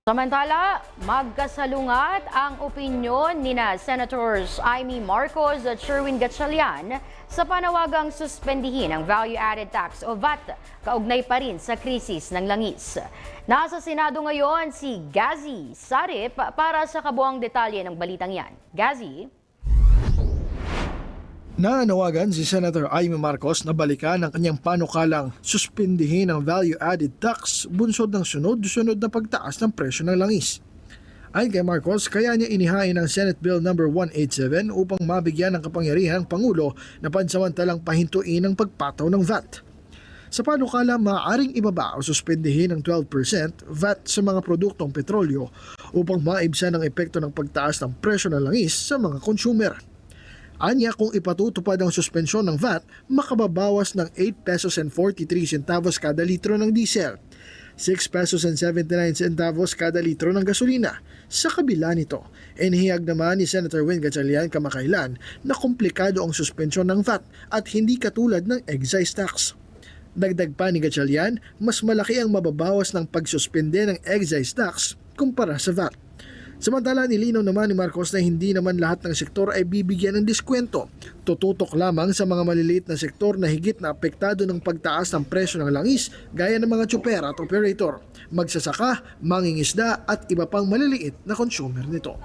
Samantala, magkasalungat ang opinyon nina Senators Amy Marcos at Sherwin Gatchalian sa panawagang suspendihin ang value-added tax o VAT kaugnay pa rin sa krisis ng langis. Nasa Senado ngayon si Gazi Sarip para sa kabuang detalye ng balitang yan. Gazi? Nanawagan si Senator Amy Marcos na balikan ang kanyang panukalang suspindihin ang value-added tax bunsod ng sunod-sunod na pagtaas ng presyo ng langis. Ayon kay Marcos, kaya niya inihain ang Senate Bill No. 187 upang mabigyan ng kapangyarihan ang Pangulo na pansamantalang pahintuin ang pagpataw ng VAT. Sa panukala, maaaring ibaba o suspindihin ang 12% VAT sa mga produktong petrolyo upang maibsan ang epekto ng pagtaas ng presyo ng langis sa mga consumer. Anya, kung ipatutupad ang suspensyon ng VAT, makababawas ng 8 pesos and 43 centavos kada litro ng diesel, 6 pesos and 79 centavos kada litro ng gasolina. Sa kabila nito, inihayag naman ni Senator Win Gatchalian kamakailan na komplikado ang suspensyon ng VAT at hindi katulad ng excise tax. Dagdag pa ni Gatchalian, mas malaki ang mababawas ng pagsuspende ng excise tax kumpara sa VAT. Samantala, nilinaw naman ni Marcos na hindi naman lahat ng sektor ay bibigyan ng diskwento. Tututok lamang sa mga maliliit na sektor na higit na apektado ng pagtaas ng presyo ng langis gaya ng mga tsuper at operator, magsasaka, mangingisda at iba pang maliliit na consumer nito.